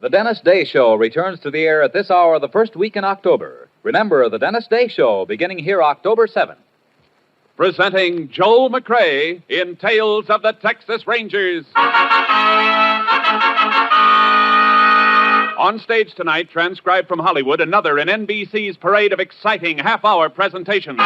The Dennis Day Show returns to the air at this hour the first week in October. Remember, the Dennis Day Show beginning here October 7th. Presenting Joel McRae in Tales of the Texas Rangers. On stage tonight, transcribed from Hollywood, another in NBC's parade of exciting half-hour presentations.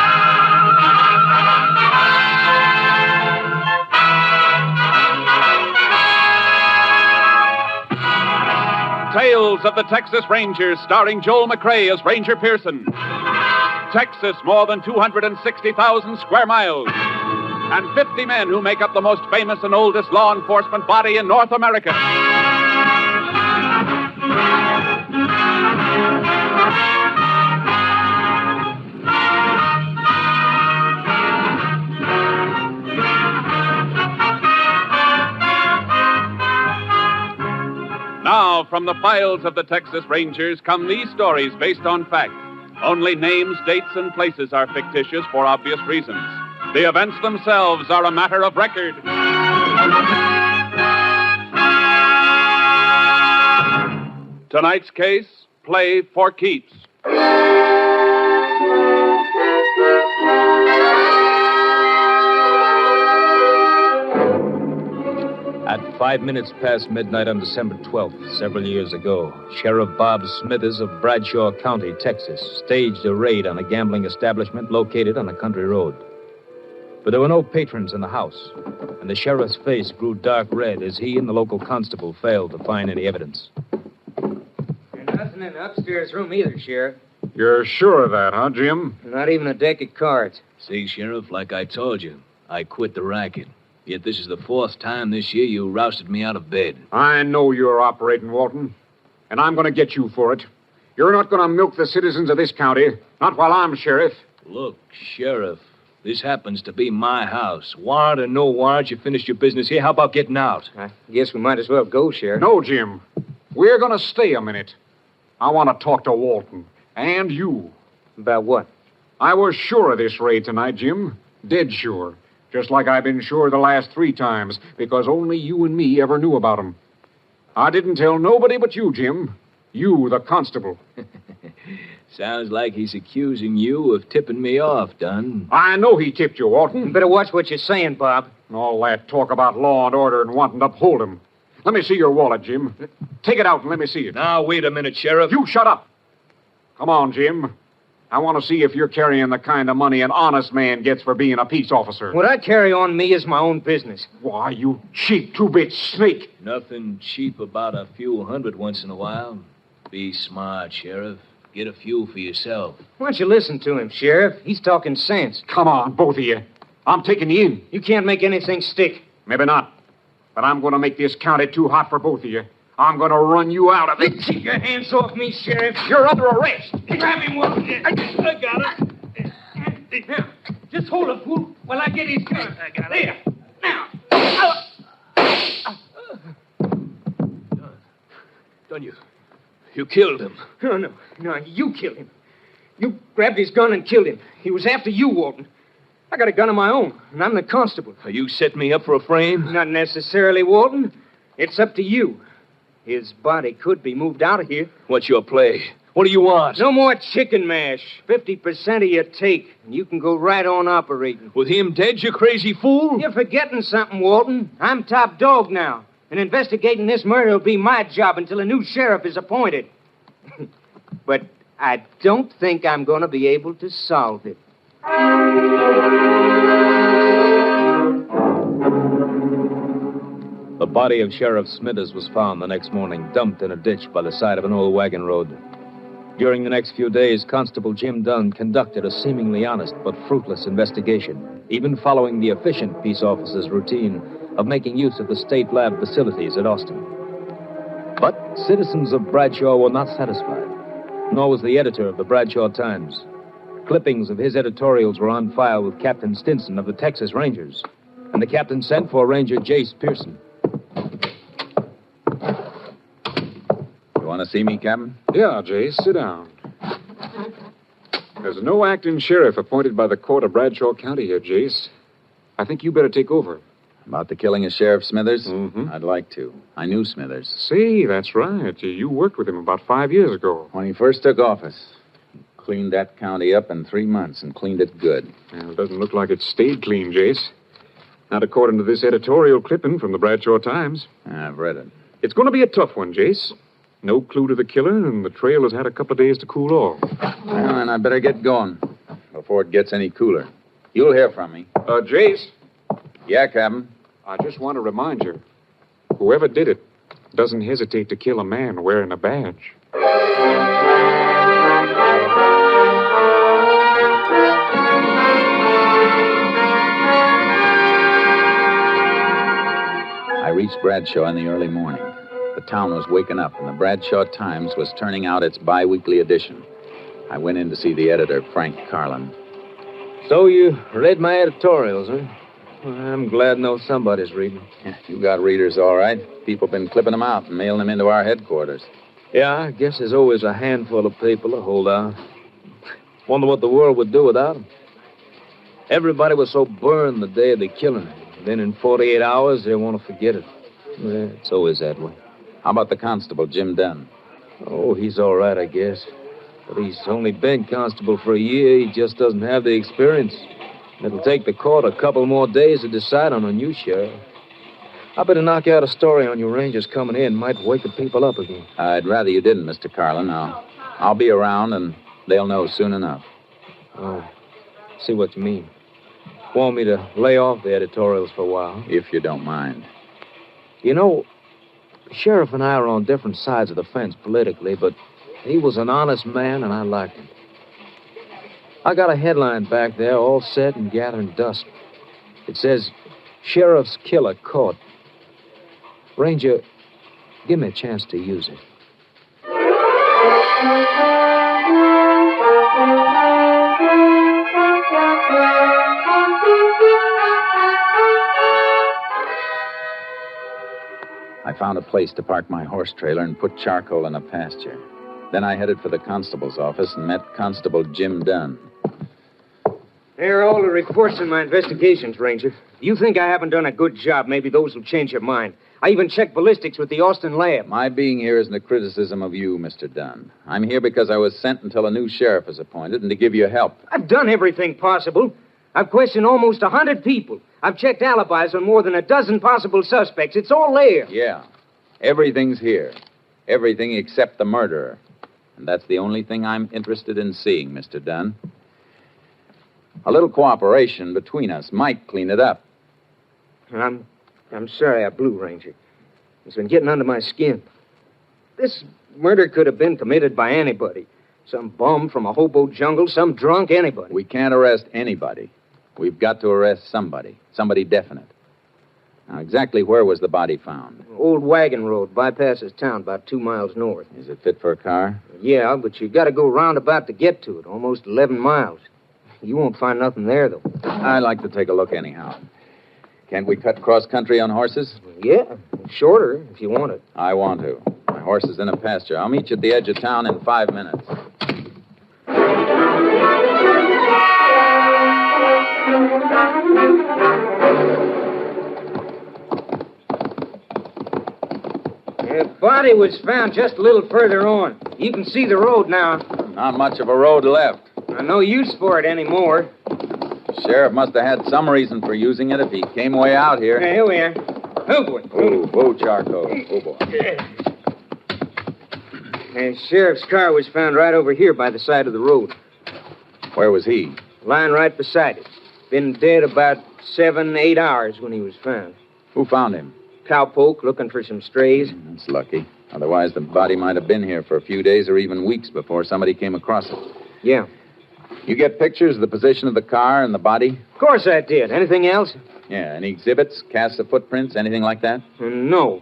Tales of the Texas Rangers, starring Joel McRae as Ranger Pearson. Texas, more than 260,000 square miles. And 50 men who make up the most famous and oldest law enforcement body in North America. Now, from the files of the Texas Rangers come these stories based on fact. Only names, dates, and places are fictitious for obvious reasons. The events themselves are a matter of record. Tonight's case, play for keeps. At 5 minutes past midnight on December 12th, several years ago, Sheriff Bob Smithers of Bradshaw County, Texas, staged a raid on a gambling establishment located on a country road. But there were no patrons in the house, and the sheriff's face grew dark red as he and the local constable failed to find any evidence. There's nothing in the upstairs room either, Sheriff. You're sure of that, huh, Jim? Not even a deck of cards. See, Sheriff, like I told you, I quit the racket. Yet this is the fourth time this year you rousted me out of bed. I know you're operating, Walton, and I'm going to get you for it. You're not going to milk the citizens of this county, not while I'm sheriff. Look, Sheriff, this happens to be my house. Warrant or no warrant, you finished your business here. How about getting out? I guess we might as well go, Sheriff. No, Jim. We're going to stay a minute. I want to talk to Walton, and you. About what? I was sure of this raid tonight, Jim. Dead sure. Just like I've been sure the last 3 times, because only you and me ever knew about 'em. I didn't tell nobody but you, Jim. You, the constable. Sounds like he's accusing you of tipping me off, Dunn. I know he tipped you, Walton. You better watch what you're saying, Bob. All that talk about law and order and wanting to uphold 'em. Let me see your wallet, Jim. Take it out and let me see it. Now, wait a minute, Sheriff. You shut up. Come on, Jim. I want to see if you're carrying the kind of money an honest man gets for being a peace officer. What I carry on me is my own business. Why, you cheap two-bit snake. Nothing cheap about a few hundred once in a while. Be smart, Sheriff. Get a few for yourself. Why don't you listen to him, Sheriff? He's talking sense. Come on, both of you. I'm taking you in. You can't make anything stick. Maybe not. But I'm going to make this county too hot for both of you. I'm going to run you out of it. Keep your hands off me, Sheriff. You're under arrest. Grab him, Walton. I got it. Now, just hold it, fool, while I get his gun. I got it. There. Now. Dunn, you killed him. No, you killed him. You grabbed his gun and killed him. He was after you, Walton. I got a gun of my own, and I'm the constable. You set me up for a frame? Not necessarily, Walton. It's up to you. His body could be moved out of here. What's your play? What do you want? No more chicken mash. 50% of your take, and you can go right on operating. With him dead, you crazy fool? You're forgetting something, Walton. I'm top dog now, and investigating this murder will be my job until a new sheriff is appointed. But I don't think I'm going to be able to solve it. The body of Sheriff Smithers was found the next morning, dumped in a ditch by the side of an old wagon road. During the next few days, Constable Jim Dunn conducted a seemingly honest but fruitless investigation, even following the efficient peace officer's routine of making use of the state lab facilities at Austin. But citizens of Bradshaw were not satisfied, nor was the editor of the Bradshaw Times. Clippings of his editorials were on file with Captain Stinson of the Texas Rangers, and the captain sent for Ranger Jace Pearson. You want to see me, Captain? Yeah, Jace, sit down. There's no acting sheriff appointed by the court of Bradshaw County here, Jace. I think you better take over. About the killing of Sheriff Smithers? Mm-hmm. I'd like to. I knew Smithers. See, that's right. You worked with him about 5 years ago. When he first took office, cleaned that county up in 3 months and cleaned it good. Well, it doesn't look like it stayed clean, Jace. Not according to this editorial clipping from the Bradshaw Times. I've read it. It's going to be a tough one, Jace. No clue to the killer, and the trail has had a couple of days to cool off. Well, then I better get going before it gets any cooler. You'll hear from me. Jace, Yeah, Captain. I just want to remind you, whoever did it doesn't hesitate to kill a man wearing a badge. I reached Bradshaw in the early morning. The town was waking up, and the Bradshaw Times was turning out its bi-weekly edition. I went in to see the editor, Frank Carlin. So you read my editorials, huh? Well, I'm glad to know somebody's reading. You got readers, all right. People been clipping them out and mailing them into our headquarters. Yeah, I guess there's always a handful of people to hold out. Wonder what the world would do without them. Everybody was so burned the day of the killing. Then in 48 hours, they want to forget it. Yeah, it's always that way. How about the constable, Jim Dunn? Oh, he's all right, I guess. But he's only been constable for a year. He just doesn't have the experience. It'll take the court a couple more days to decide on a new sheriff. I better knock out a story on your rangers coming in. Might wake the people up again. I'd rather you didn't, Mr. Carlin. I'll be around, and they'll know soon enough. Oh, see what you mean. Want me to lay off the editorials for a while? If you don't mind. You know, Sheriff and I are on different sides of the fence politically, but he was an honest man, and I liked him. I got a headline back there, all set and gathering dust. It says, Sheriff's Killer Caught. Ranger, give me a chance to use it. I found a place to park my horse trailer and put charcoal in a pasture. Then I headed for the constable's office and met Constable Jim Dunn. There are all the reports in my investigations, Ranger. If you think I haven't done a good job, maybe those will change your mind. I even checked ballistics with the Austin lab. My being here isn't a criticism of you, Mr. Dunn. I'm here because I was sent until a new sheriff is appointed and to give you help. I've done everything possible. I've questioned almost 100 people. I've checked alibis on more than a dozen possible suspects. It's all there. Yeah. Everything's here. Everything except the murderer. And that's the only thing I'm interested in seeing, Mr. Dunn. A little cooperation between us might clean it up. I'm sorry I blew, Ranger. It's been getting under my skin. This murder could have been committed by anybody. Some bum from a hobo jungle, some drunk, anybody. We can't arrest anybody. We've got to arrest somebody. Somebody definite. Now, exactly where was the body found? Old Wagon Road, bypasses town about 2 miles north. Is it fit for a car? Yeah, but you got to go roundabout to get to it, almost 11 miles. You won't find nothing there, though. I'd like to take a look anyhow. Can't we cut cross-country on horses? Yeah, shorter if you want it. I want to. My horse is in a pasture. I'll meet you at the edge of town in 5 minutes. The body was found just a little further on. You can see the road now. Not much of a road left. No use for it anymore. Sheriff must have had some reason for using it if he came way out here. Here we are. Oh, boy. Whoa, charcoal. Oh, boy. The sheriff's car was found right over here by the side of the road. Where was he? Lying right beside it. Been dead about 7, 8 hours when he was found. Who found him? Cowpoke looking for some strays. That's lucky. Otherwise, the body might have been here for a few days or even weeks before somebody came across it. Yeah. You get pictures of the position of the car and the body? Of course I did. Anything else? Yeah. Any exhibits, casts of footprints, anything like that? No.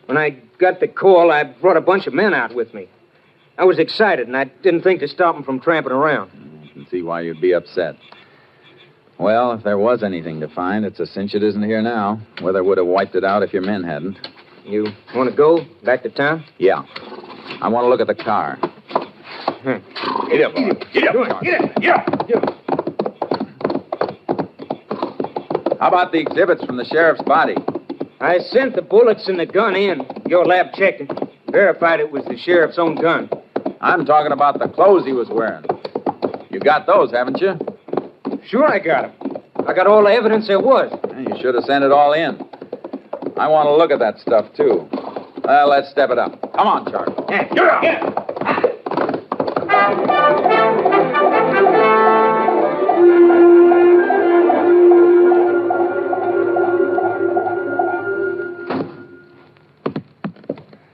When I got the call, I brought a bunch of men out with me. I was excited, and I didn't think to stop them from tramping around. I can see why you'd be upset. Well, if there was anything to find, it's a cinch it isn't here now. Weather would have wiped it out if your men hadn't. You want to go back to town? Yeah. I want to look at the car. Get up, boy. Get up. Get up. How about the exhibits from the sheriff's body? I sent the bullets and the gun in. Your lab checked it. Verified it was the sheriff's own gun. I'm talking about the clothes he was wearing. You got those, haven't you? Sure I got them. I got all the evidence there was. You should have sent it all in. I want to look at that stuff, too. Well, let's step it up. Come on, Charlie. Yeah.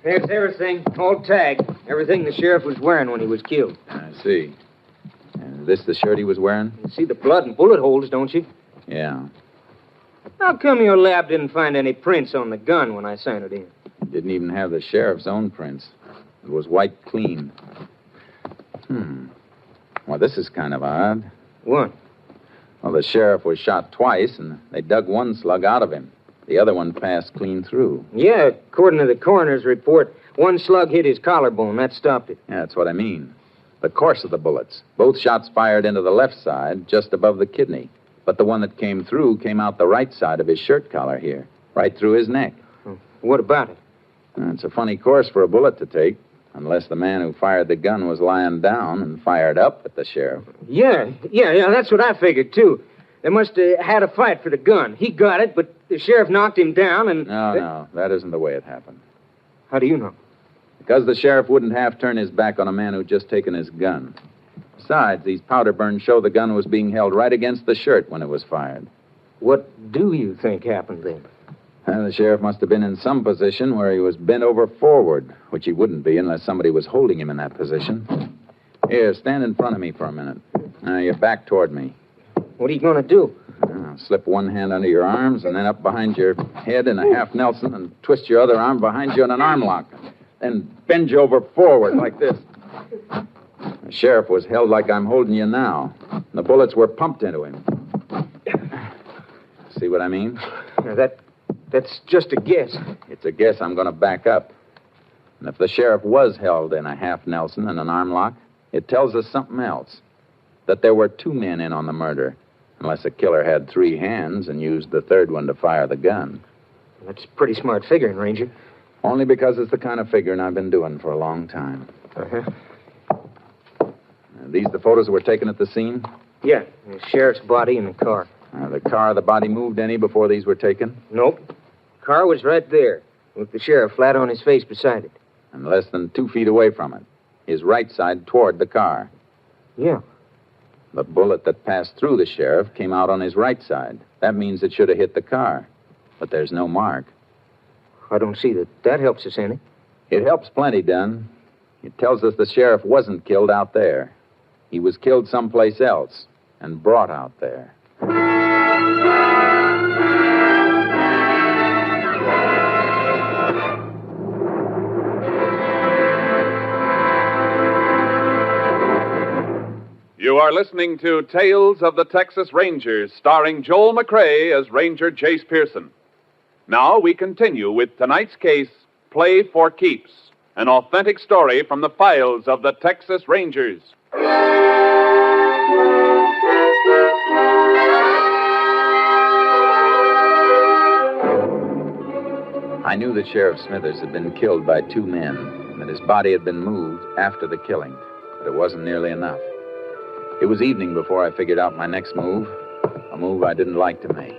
There's everything, all tagged. Everything the sheriff was wearing when he was killed. I see. Is this the shirt he was wearing? You see the blood and bullet holes, don't you? Yeah. How come your lab didn't find any prints on the gun when I sent it in? It didn't even have the sheriff's own prints. It was wiped clean. Well, this is kind of odd. What? Well, the sheriff was shot twice, and they dug one slug out of him. The other one passed clean through. Yeah, according to the coroner's report, one slug hit his collarbone. That stopped it. Yeah, that's what I mean. The course of the bullets. Both shots fired into the left side, just above the kidney. But the one that came through came out the right side of his shirt collar here, right through his neck. What about it? It's a funny course for a bullet to take, unless the man who fired the gun was lying down and fired up at the sheriff. Yeah, that's what I figured, too. They must have had a fight for the gun. He got it, but the sheriff knocked him down and... No, that isn't the way it happened. How do you know? Because the sheriff wouldn't half turn his back on a man who'd just taken his gun. Besides, these powder burns show the gun was being held right against the shirt when it was fired. What do you think happened then? Well, the sheriff must have been in some position where he was bent over forward, which he wouldn't be unless somebody was holding him in that position. Here, stand in front of me for a minute. Now, your back toward me. What are you going to do? Slip one hand under your arms and then up behind your head in a half Nelson and twist your other arm behind you in an arm lock. Then bend you over forward like this. The sheriff was held like I'm holding you now. The bullets were pumped into him. See what I mean? That's just a guess. It's a guess I'm going to back up. And if the sheriff was held in a half Nelson and an arm lock, it tells us something else. That there were two men in on the murder, unless a killer had three hands and used the third one to fire the gun. That's pretty smart figuring, Ranger. Only because it's the kind of figuring I've been doing for a long time. Uh-huh. Are these the photos that were taken at the scene? Yeah, the sheriff's body in the car. The car, the body moved any before these were taken? Nope. Car was right there, with the sheriff flat on his face beside it. And less than 2 feet away from it. His right side toward the car. Yeah. The bullet that passed through the sheriff came out on his right side. That means it should have hit the car. But there's no mark. I don't see that helps us any. It helps plenty, Dunn. It tells us the sheriff wasn't killed out there. He was killed someplace else and brought out there. You are listening to Tales of the Texas Rangers, starring Joel McCrea as Ranger Jace Pearson. Now we continue with tonight's case, Play for Keeps, an authentic story from the files of the Texas Rangers. I knew that Sheriff Smithers had been killed by two men, and that his body had been moved after the killing, but it wasn't nearly enough. It was evening before I figured out my next move, a move I didn't like to make.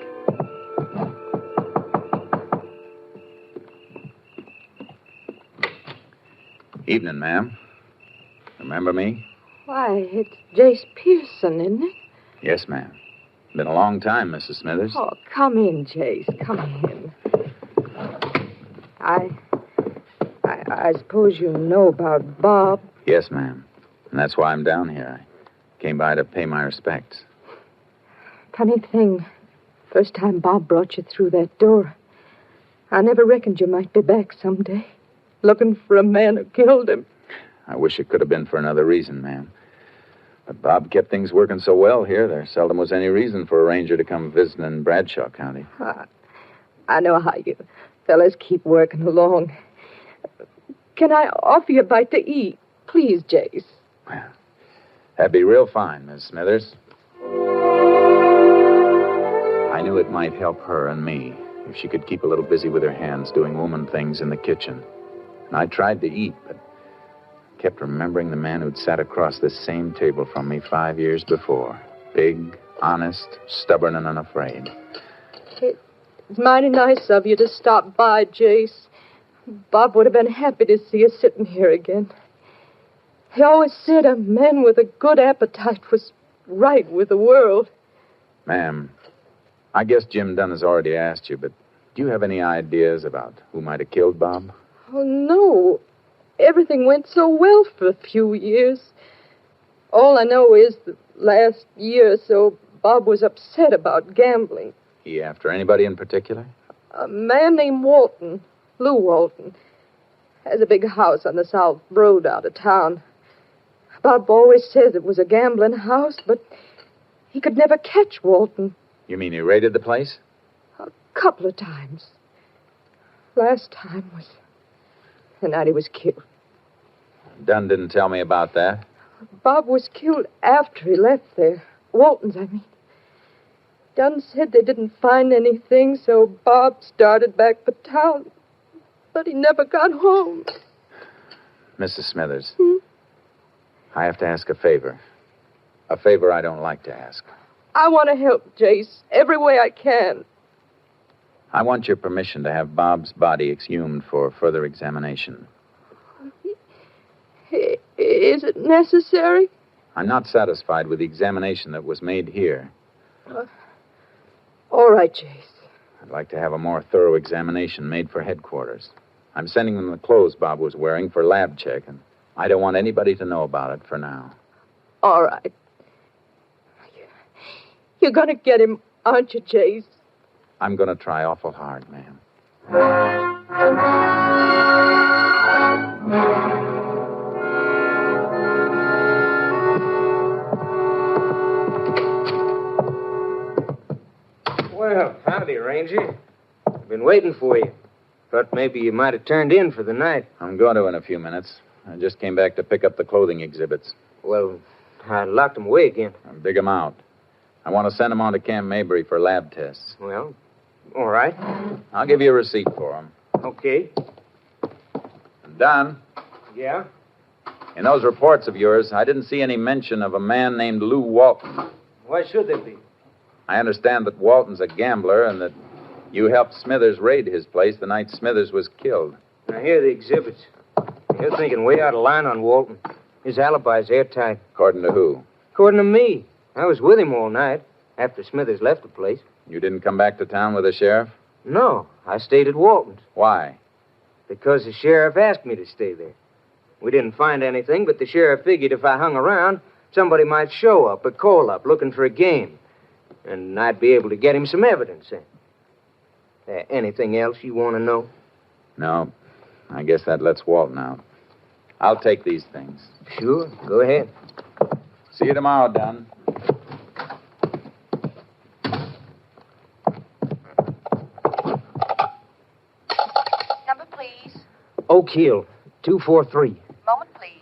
Evening, ma'am. Remember me? Why, it's Jace Pearson, isn't it? Yes, ma'am. Been a long time, Mrs. Smithers. Oh, come in, Jace. Come in. I suppose you know about Bob. Yes, ma'am. And that's why I'm down here. I came by to pay my respects. Funny thing. First time Bob brought you through that door, I never reckoned you might be back someday, looking for a man who killed him. I wish it could have been for another reason, ma'am. But Bob kept things working so well here, there seldom was any reason for a ranger to come visiting in Bradshaw County. I know how you fellas keep working along. Can I offer you a bite to eat? Please, Jace. Well, that'd be real fine, Miss Smithers. I I knew it might help her and me if she could keep a little busy with her hands doing woman things in the kitchen. And I tried to eat, but kept remembering the man who'd sat across this same table from me 5 years before. Big, honest, stubborn, and unafraid. It's mighty nice of you to stop by, Jace. Bob would have been happy to see you sitting here again. He always said a man with a good appetite was right with the world. Ma'am, I guess Jim Dunn has already asked you, but do you have any ideas about who might have killed Bob? Oh, no. Everything went so well for a few years. All I know is that last year or so, Bob was upset about gambling. He after anybody in particular? A man named Walton, Lou Walton, has a big house on the South Road out of town. Bob always says it was a gambling house, but he could never catch Walton. You mean he raided the place? A couple of times. Last time was the night he was killed. Dunn didn't tell me about that. Bob was killed after he left there. Walton's, I mean. Dunn said they didn't find anything, so Bob started back for town. But he never got home. Mrs. Smithers, I have to ask a favor. A favor I don't like to ask. I want to help Jace every way I can. I want your permission to have Bob's body exhumed for further examination. Is it necessary? I'm not satisfied with the examination that was made here. All right, Jace. I'd like to have a more thorough examination made for headquarters. I'm sending them the clothes Bob was wearing for lab check, and I don't want anybody to know about it for now. All right. You're going to get him, aren't you, Jace? I'm going to try awful hard, ma'am. Well, howdy, Ranger. I've been waiting for you. Thought maybe you might have turned in for the night. I'm going to in a few minutes. I just came back to pick up the clothing exhibits. Well, I locked them away again. I'll dig them out. I want to send them on to Camp Mabry for lab tests. Well, all right. I'll give you a receipt for them. Okay. Don, Yeah? in those reports of yours, I didn't see any mention of a man named Lou Walton. Why should there be? I understand that Walton's a gambler and that you helped Smithers raid his place the night Smithers was killed. Now, here are the exhibits. You're thinking way out of line on Walton. His alibi's airtight. According to who? According to me, I was with him all night after Smithers left the place. You didn't come back to town with the sheriff? No, I stayed at Walton's Why? because the sheriff asked me to stay there. We didn't find anything, but the sheriff figured if I hung around, somebody might show up or call up looking for a game. And I'd be able to get him some evidence then. Anything else you want to know? No. I guess that lets Walton out. I'll take these things. Sure, go ahead. See you tomorrow, Don. Number, please. Oak Hill, 243. Moment, please.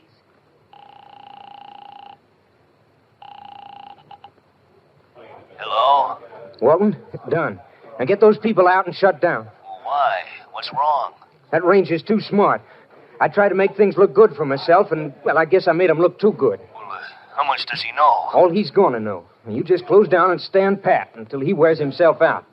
Hello? Walton, done. Now get those people out and shut down. Why? What's wrong? That ranger's too smart. I tried to make things look good for myself, and, well, I guess I made him look too good. Well, how much does he know? All he's gonna know. And you just close down and stand pat until he wears himself out.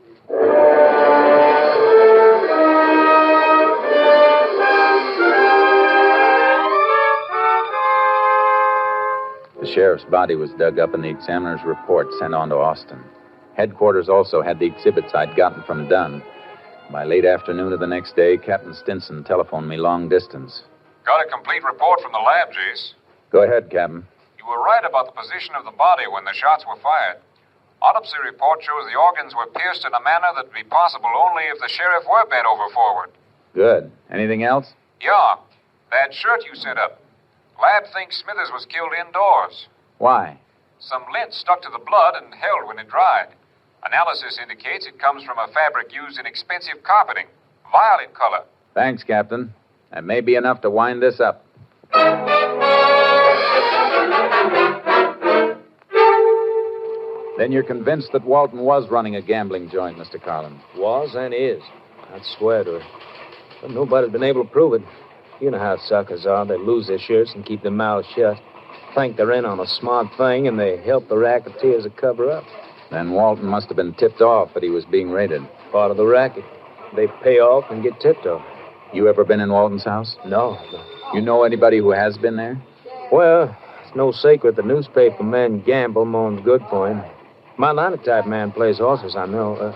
The sheriff's body was dug up in the examiner's report sent on to Austin. Headquarters also had the exhibits I'd gotten from Dunn. By late afternoon of the next day, Captain Stinson telephoned me long distance. Got a complete report from the lab, Jace. Go ahead, Captain. You were right about the position of the body when the shots were fired. Autopsy report shows the organs were pierced in a manner that'd be possible only if the sheriff were bent over forward. Good. Anything else? Yeah, that shirt you sent up. Lab thinks Smithers was killed indoors. Why? Some lint stuck to the blood and held when it dried. Analysis indicates it comes from a fabric used in expensive carpeting, violet color. Thanks, Captain. That may be enough to wind this up. Then you're convinced that Walton was running a gambling joint, Mr. Carlin. Was and is. I'd swear to it. But nobody's been able to prove it. You know how suckers are. They lose their shirts and keep their mouths shut. Think they're in on a smart thing, and they help the racketeers to cover up. Then Walton must have been tipped off that he was being raided. Part of the racket. They pay off and get tipped off. You ever been in Walton's house? No. You know anybody who has been there? Well, it's no secret the newspaper men gamble more's good for him. My linotype man plays horses, I know.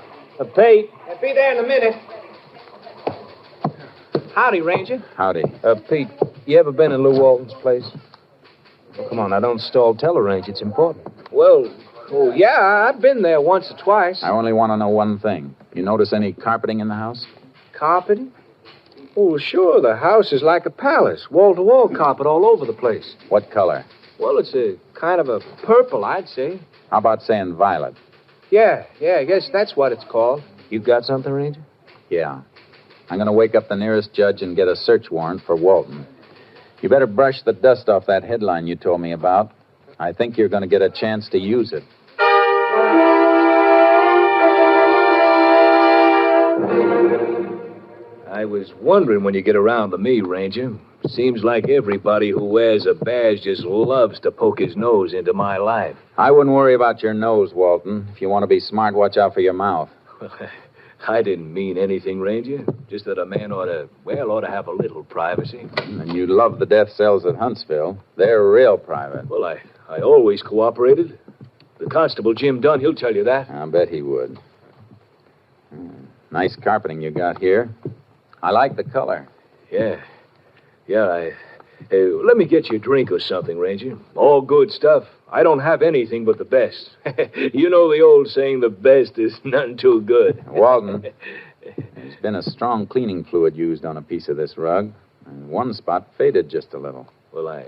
Pete. I'll be there in a minute. Howdy, Ranger. Howdy. Pete, you ever been in Lou Walton's place? Oh, come on, now don't stall. Tell her, Ranger. It's important. Well, yeah, I've been there once or twice. I only want to know one thing. You notice any carpeting in the house? Carpeting? Oh, sure. The house is like a palace. Wall-to-wall carpet all over the place. What color? Well, it's a kind of a purple, I'd say. How about saying violet? Yeah, I guess that's what it's called. You got something, Ranger? Yeah. I'm going to wake up the nearest judge and get a search warrant for Walton. You better brush the dust off that headline you told me about. I think you're going to get a chance to use it. I was wondering when you get around to me, Ranger. Seems like everybody who wears a badge just loves to poke his nose into my life. I wouldn't worry about your nose, Walton. If you want to be smart, watch out for your mouth. I didn't mean anything, Ranger. Just that a man ought to have a little privacy. And you love the death cells at Huntsville. They're real private. Well, I always cooperated. The constable, Jim Dunn, he'll tell you that. I bet he would. Nice carpeting you got here. I like the color. Yeah, let me get you a drink or something, Ranger. All good stuff. I don't have anything but the best. You know the old saying, the best is none too good. Walton, there's been a strong cleaning fluid used on a piece of this rug. And one spot faded just a little. Well, I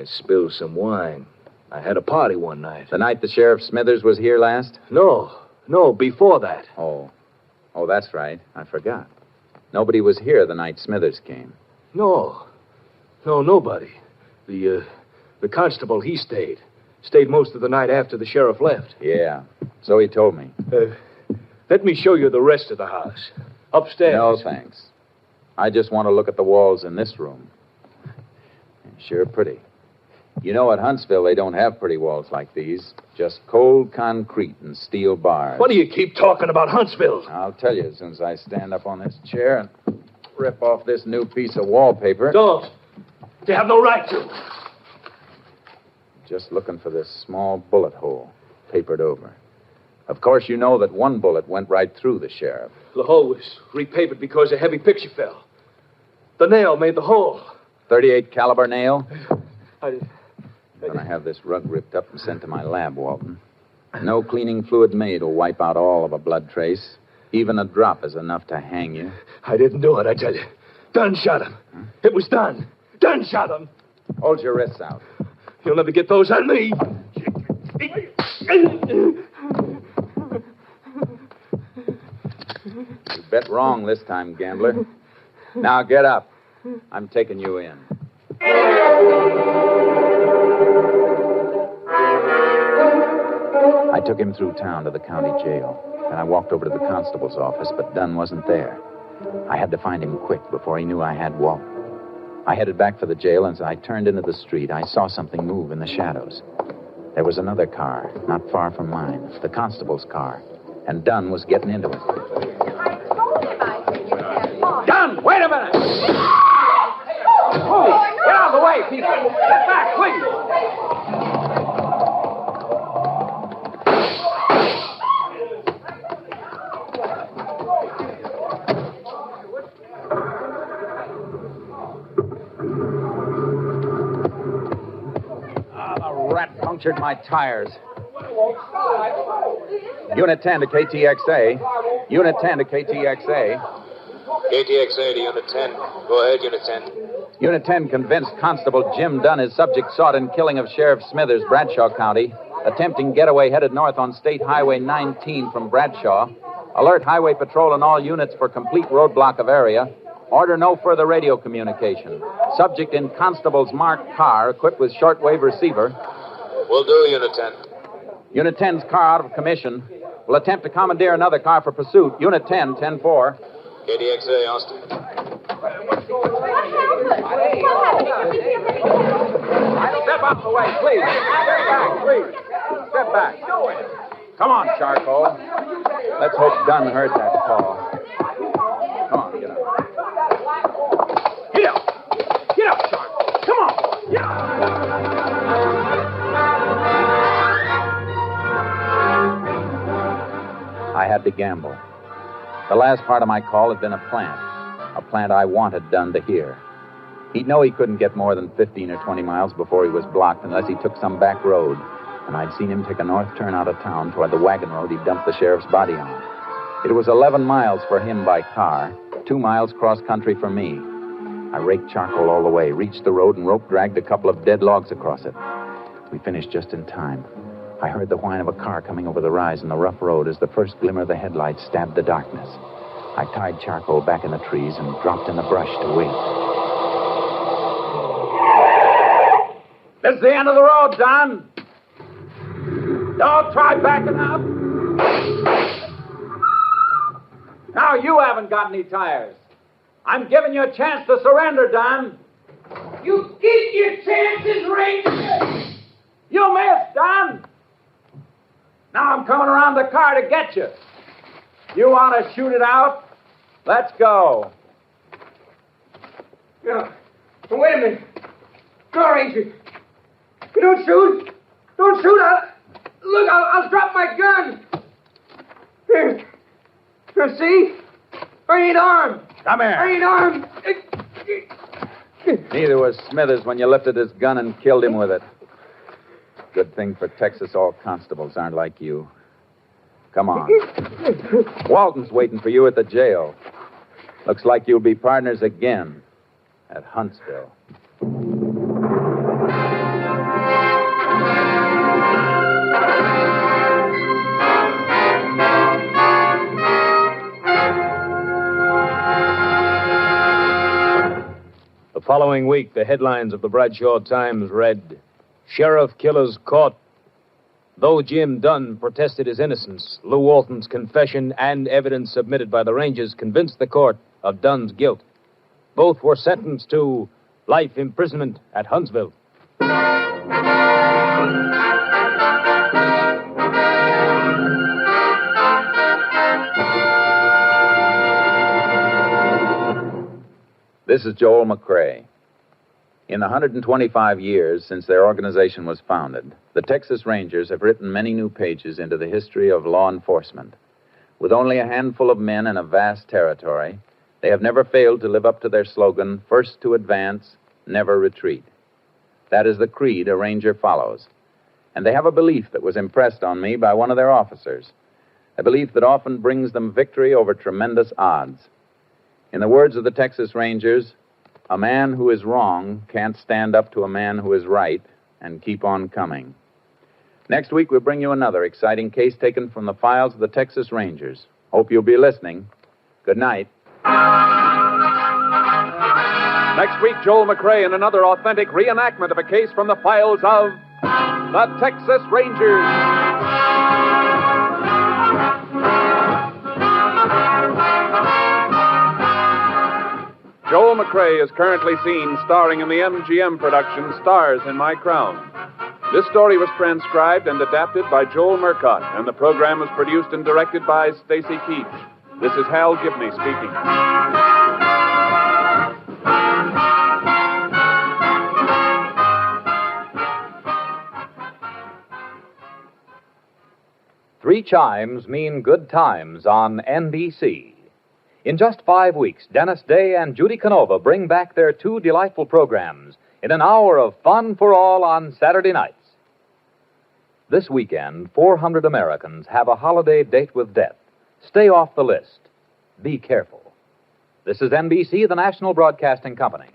spilled some wine. I had a party one night. The night the Sheriff Smithers was here last? No, before that. Oh, that's right. I forgot. Nobody was here the night Smithers came. No, nobody. The constable, he stayed. Stayed most of the night after the sheriff left. Yeah, so he told me. Let me show you the rest of the house. Upstairs. No, thanks. I just want to look at the walls in this room. Sure pretty. You know, at Huntsville, they don't have pretty walls like these. Just cold concrete and steel bars. What do you keep talking about Huntsville? I'll tell you as soon as I stand up on this chair and rip off this new piece of wallpaper. Don't. You have no right to. Just looking for this small bullet hole, papered over. Of course, you know that one bullet went right through the sheriff. The hole was repapered because a heavy picture fell. The nail made the hole. .38 caliber nail? I'm going to have this rug ripped up and sent to my lab, Walton. No cleaning fluid made will wipe out all of a blood trace. Even a drop is enough to hang you. I didn't do it, I tell you. Dunn shot him. Huh? It was Dunn. Dunn shot him. Hold your wrists out. You'll never get those on me. You bet wrong this time, gambler. Now get up. I'm taking you in. I took him through town to the county jail. Then I walked over to the constable's office, but Dunn wasn't there. I had to find him quick before he knew I had Walt. I headed back for the jail, and as I turned into the street, I saw something move in the shadows. There was another car, not far from mine, the constable's car, and Dunn was getting into it. Dunn, wait a minute! Oh, get out of the way, people! Get back, please! Punctured my tires. Unit 10 to KTXA. Unit 10 to KTXA. KTXA to Unit 10. Go ahead, Unit 10. Unit 10 convinced Constable Jim Dunn is subject sought in killing of Sheriff Smithers, Bradshaw County. Attempting getaway headed north on State Highway 19 from Bradshaw. Alert Highway Patrol and all units for complete roadblock of area. Order no further radio communication. Subject in Constable's marked car equipped with shortwave receiver. Will do, Unit 10. Unit 10's car out of commission. We'll attempt to commandeer another car for pursuit. Unit 10, 10-4. KDXA, Austin. Step out of the way, please. Step back, please. Step back. Come on, Charcoal. Let's hope Dunn heard that call. Come on, get up. Get up. Get up, Charcoal. Come on. Get up. I had to gamble. The last part of my call had been a plant I wanted Dunn to hear. He'd know he couldn't get more than 15 or 20 miles before he was blocked unless he took some back road. And I'd seen him take a north turn out of town toward the wagon road he dumped the sheriff's body on. It was 11 miles for him by car, 2 miles cross-country for me. I raked Charcoal all the way, reached the road, and rope-dragged a couple of dead logs across it. We finished just in time. I heard the whine of a car coming over the rise in the rough road as the first glimmer of the headlights stabbed the darkness. I tied Charcoal back in the trees and dropped in the brush to wait. This is the end of the road, Don. Don't try backing up. Now you haven't got any tires. I'm giving you a chance to surrender, Don. You keep your chances, Ranger. You missed, Don. Now I'm coming around the car to get you. You want to shoot it out? Let's go. Yeah. Wait a minute. No, Ranger. You don't shoot. Don't shoot. I'll drop my gun. Here. See? I ain't armed. Come here. I ain't armed. Neither was Smithers when you lifted his gun and killed him with it. Good thing for Texas all constables aren't like you. Come on. Walton's waiting for you at the jail. Looks like you'll be partners again at Huntsville. The following week, the headlines of the Bradshaw Times read, Sheriff Killers Caught. Though Jim Dunn protested his innocence, Lou Walton's confession and evidence submitted by the Rangers convinced the court of Dunn's guilt. Both were sentenced to life imprisonment at Huntsville. This is Joel McCrae. In the 125 years since their organization was founded, the Texas Rangers have written many new pages into the history of law enforcement. With only a handful of men and a vast territory, they have never failed to live up to their slogan, first to advance, never retreat. That is the creed a Ranger follows. And they have a belief that was impressed on me by one of their officers, a belief that often brings them victory over tremendous odds. In the words of the Texas Rangers, a man who is wrong can't stand up to a man who is right and keep on coming. Next week, we'll bring you another exciting case taken from the files of the Texas Rangers. Hope you'll be listening. Good night. Next week, Joel McCrae in another authentic reenactment of a case from the files of the Texas Rangers. Joel McCrae is currently seen starring in the MGM production Stars in My Crown. This story was transcribed and adapted by Joel Murcott, and the program was produced and directed by Stacy Keach. This is Hal Gibney speaking. Three chimes mean good times on NBC. In just 5 weeks, Dennis Day and Judy Canova bring back their two delightful programs in an hour of fun for all on Saturday nights. This weekend, 400 Americans have a holiday date with death. Stay off the list. Be careful. This is NBC, the National Broadcasting Company.